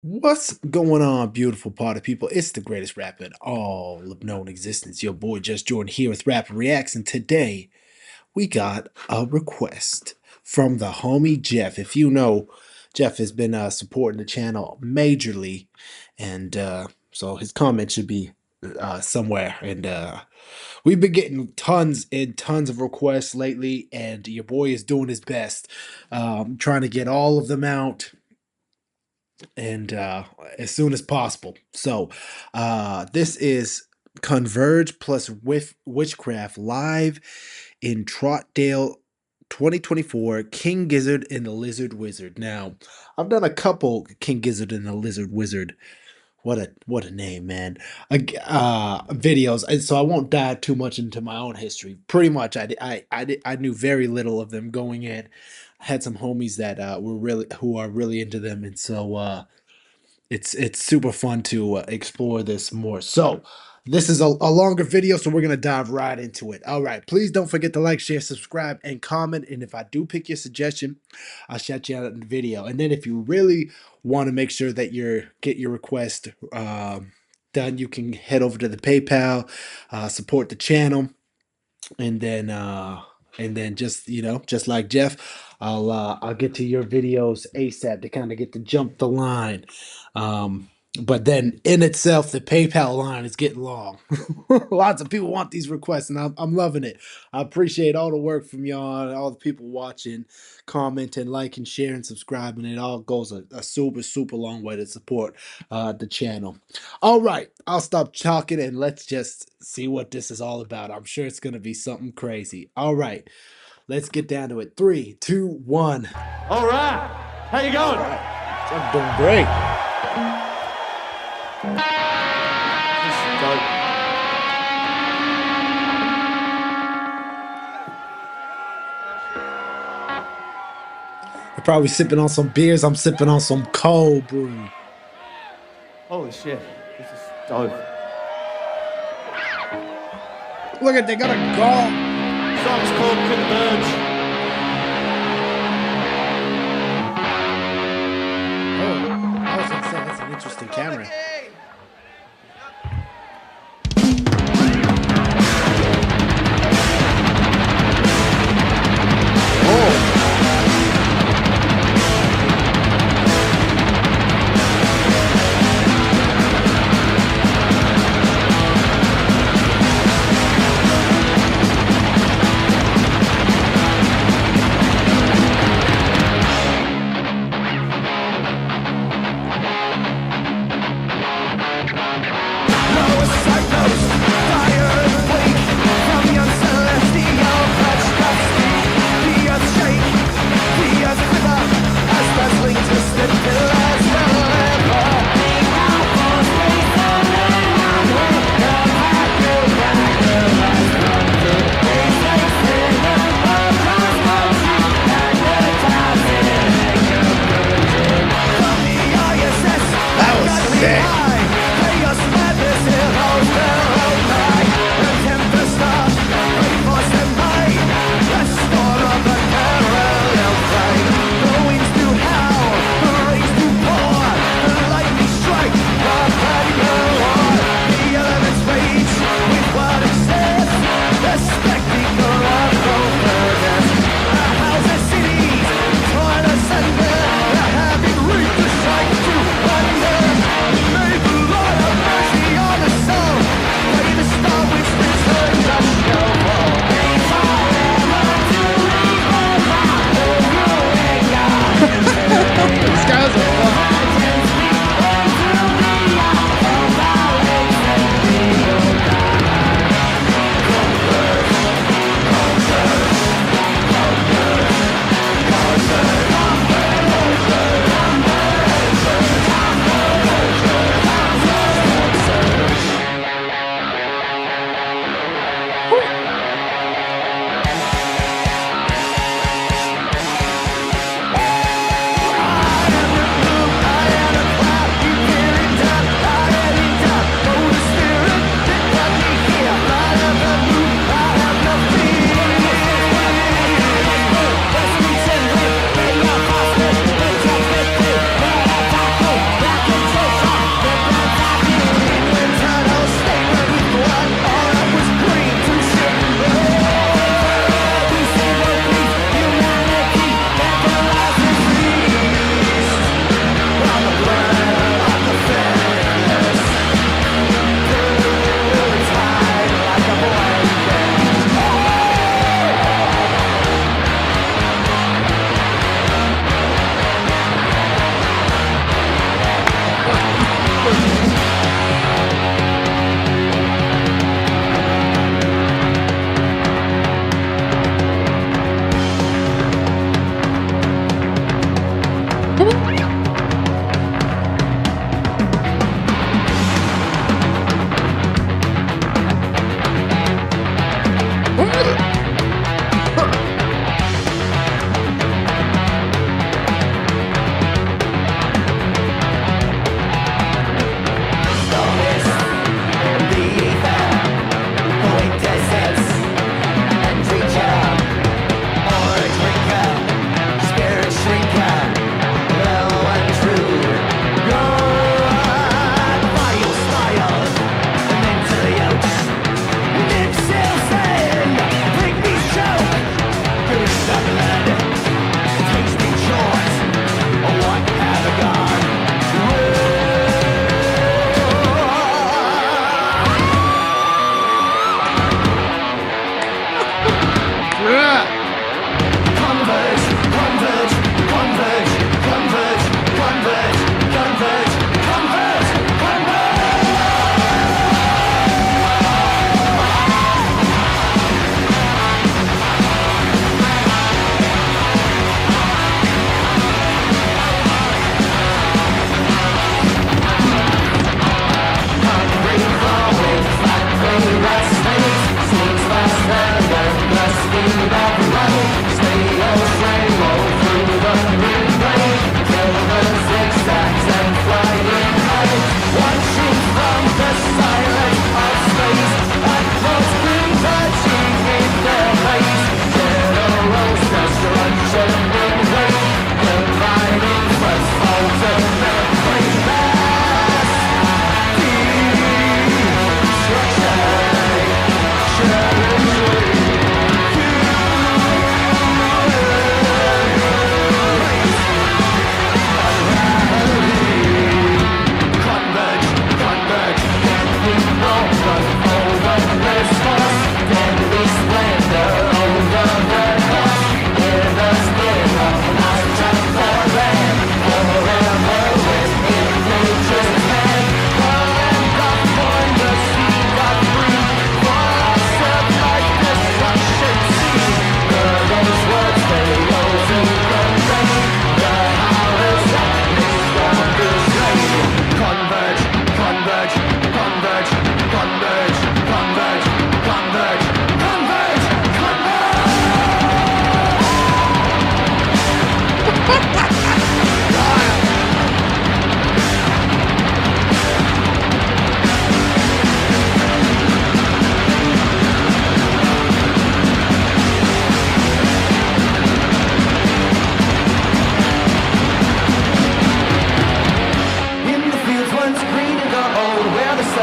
What's going on, beautiful party people? It's the greatest rapper in all of known existence. Your boy JusJrdn here with Rapper Reacts, and today we got a request from the homie Jeff. If you know, Jeff has been supporting the channel majorly, and so his comment should be somewhere. And we've been getting tons and tons of requests lately, and your boy is doing his best, trying to get all of them out and as soon as possible. So this is Converge plus with Witchcraft live in Troutdale 2024, King Gizzard and the Lizard Wizard. Now, I've done a couple King Gizzard and the Lizard Wizard. What a name, man. Videos, and so I won't dive too much into my own history. Pretty much, I knew very little of them going in. I had some homies that who are really into them, and so it's super fun to explore this more. So this is a longer video, so we're gonna dive right into it. All right, please don't forget to like, share, subscribe, and comment. And if I do pick your suggestion, I'll shout you out in the video. And then if you really want to make sure that get your request done, you can head over to the PayPal, support the channel, and then just just like Jeff, I'll get to your videos ASAP to kind of get to jump the line. But then in itself, the PayPal line is getting long. Lots of people want these requests, and I'm loving it. I appreciate all the work from y'all, all the people watching, commenting, liking, sharing, subscribing. It all goes a super long way to support the channel. All right, I'll stop talking and let's just see what this is all about. I'm sure it's gonna be something crazy. All right, let's get down to it. 3, 2, 1. All right, how you going? I'm doing great. This is dope. You're probably sipping on some beers. I'm sipping on some cold brew. Holy shit, this is dope. Look at, they got a gong. Song's called Converge. Oh, I was gonna say that's an interesting camera.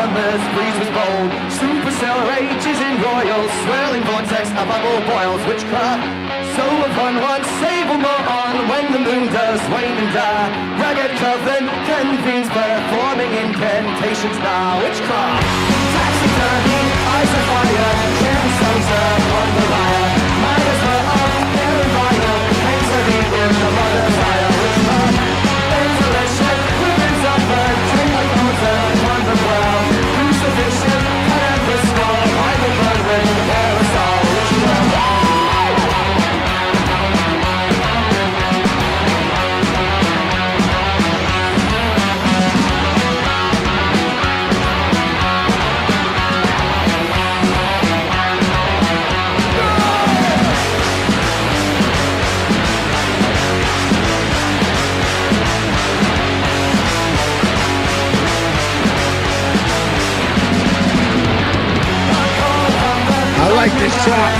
summer's breeze was bold. Supercell rages in royal, swirling vortex, a bubble boils witchcraft. So upon one, save them all on when the moon does wane and die. Ragged coven convenes, performing incantations now. Witchcraft, taxidermy, eyes of fire, cherry songs upon the lyre. Miners were on, they're in vinyl, hangs are in the mother's fire. Witchcraft, ventilation, women's upper, drink like water upon the brow. Crucifixion, cut and restore, Bible blood with the parasol. Witchcraft. I like this shot.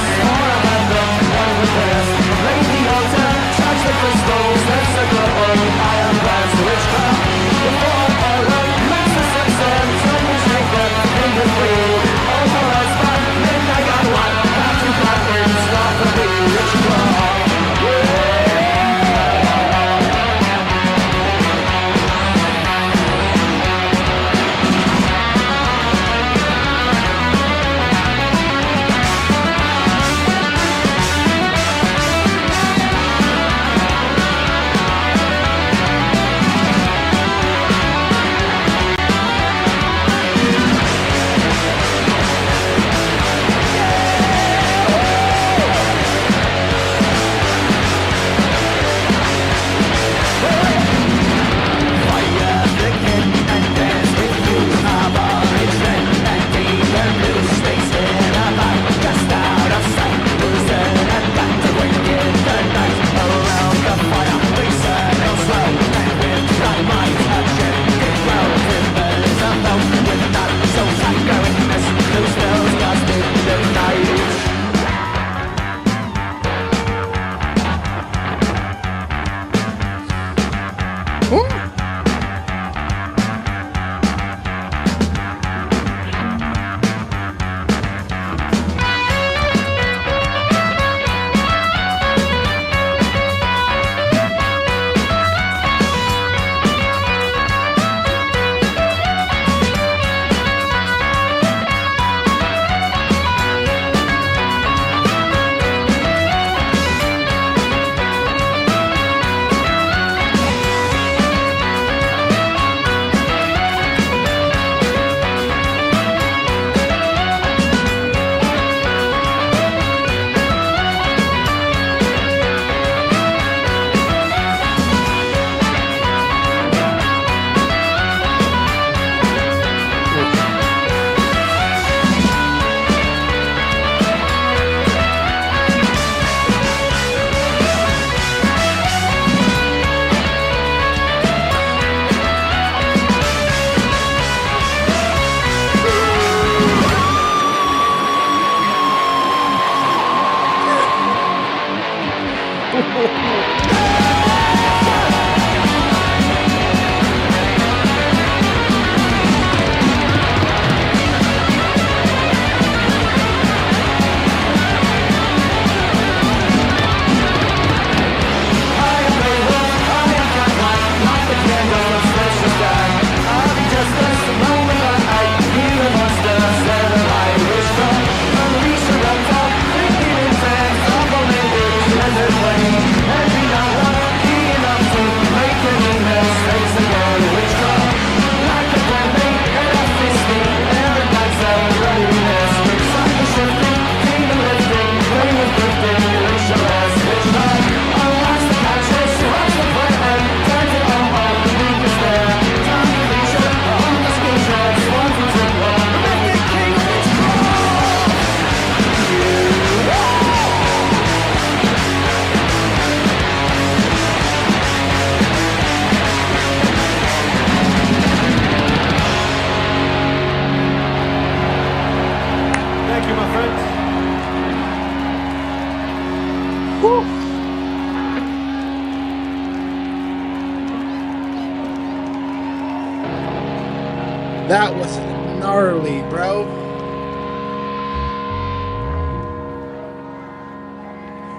That was an gnarly, bro.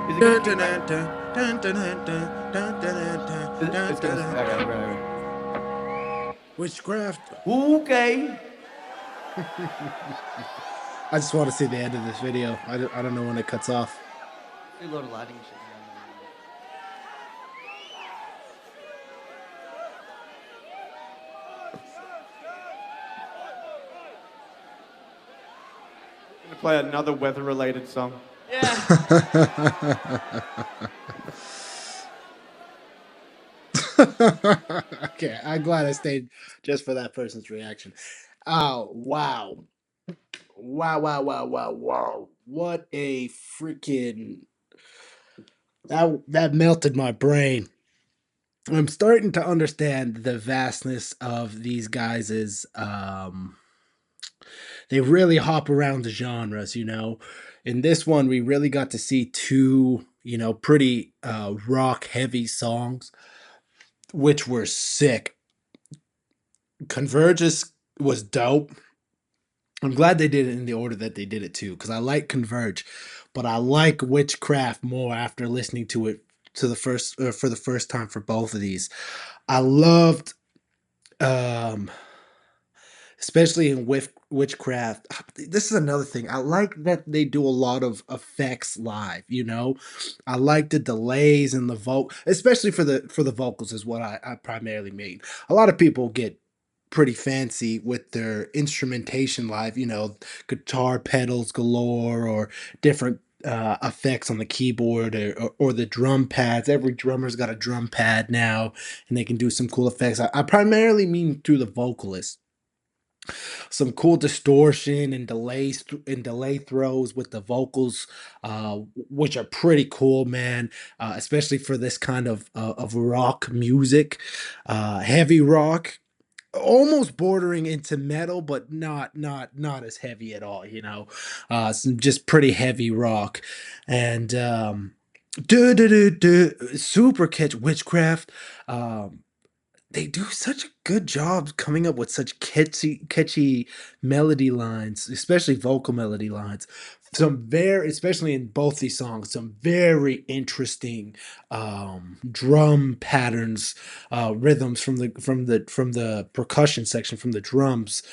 Is it Dun, gonna dun, be dun, dun, dun, dun, dun, dun, dun, dun, dun, it's dun, gonna. dun. Okay. Witchcraft. Okay. I just want to see the end of this video. I don't know when it cuts off. Do a load of lighting shit. I'm gonna play another weather-related song. Yeah. Okay, I'm glad I stayed just for that person's reaction. Oh, wow. Wow, wow, wow, wow, wow. What a freaking that melted my brain. I'm starting to understand the vastness of these guys's they really hop around the genres, you know. In this one we really got to see two, you know, pretty rock heavy songs which were sick. Converge was dope. I'm glad they did it in the order that they did it too, because I like Converge, but I like Witchcraft more after listening to it to the first for the first time for both of these. I loved, um, especially in Witchcraft. This is another thing. I like that they do a lot of effects live. You know, I like the delays and the especially for the vocals is what I primarily mean. A lot of people get pretty fancy with their instrumentation live, you know, guitar pedals galore or different effects on the keyboard or the drum pads. Every drummer's got a drum pad now and they can do some cool effects. I primarily mean through the vocalist. Some cool distortion and delay throws with the vocals, which are pretty cool, man. Especially for this kind of rock music, heavy rock, almost bordering into metal, but not as heavy at all. You know, some just pretty heavy rock, and super catch Witchcraft. They do such a good job coming up with such catchy melody lines, especially vocal melody lines. Some very, especially in both these songs, some very interesting drum patterns, rhythms from the percussion section from the drums.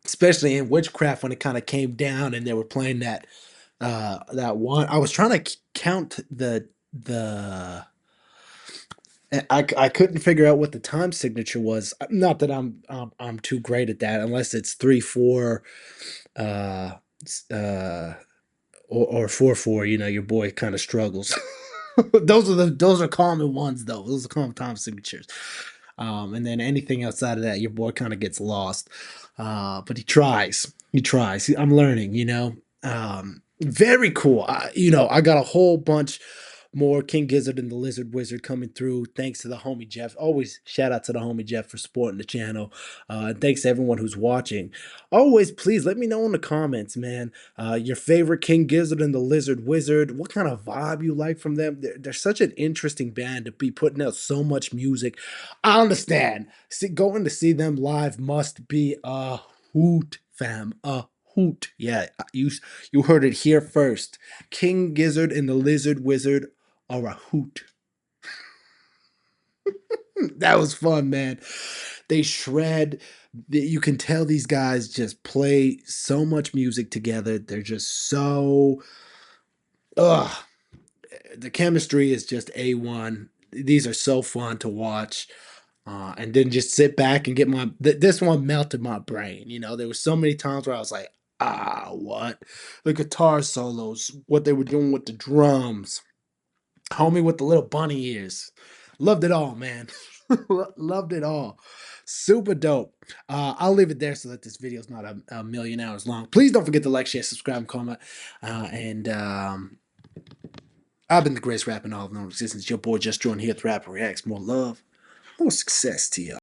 Especially in Witchcraft when it kind of came down and they were playing that one. I was trying to count the I couldn't figure out what the time signature was. Not that I'm too great at that, unless it's 3/4, uh, uh, or 4/4. You know, your boy kind of struggles. Those are common ones though. Those are common time signatures. And then anything outside of that, your boy kind of gets lost. But he tries. He tries. I'm learning. You know. Very cool. You know, I got a whole bunch more King Gizzard and the Lizard Wizard coming through. Thanks to the homie Jeff. Always shout out to the homie Jeff for supporting the channel. And thanks to everyone who's watching. Always, please let me know in the comments, man. Your favorite King Gizzard and the Lizard Wizard. What kind of vibe you like from them? They're such an interesting band to be putting out so much music. I understand. Going to see them live must be a hoot, fam. A hoot. Yeah, you heard it here first. King Gizzard and the Lizard Wizard are a hoot. That was fun, man. They shred. You can tell these guys just play so much music together. They're just so. Ugh. The chemistry is just A1. These are so fun to watch. And then just sit back and get this one melted my brain. You know, there were so many times where I was like, what? The guitar solos, what they were doing with the drums, homie with the little bunny ears. Loved it all, man. Loved it all. Super dope. I'll leave it there so that this video is not a million hours long. Please don't forget to like, share, subscribe, and comment. And I've been the greatest rapper in all of known existence. Your boy JusJrdn here with Rapper Reacts. More love, more success to you.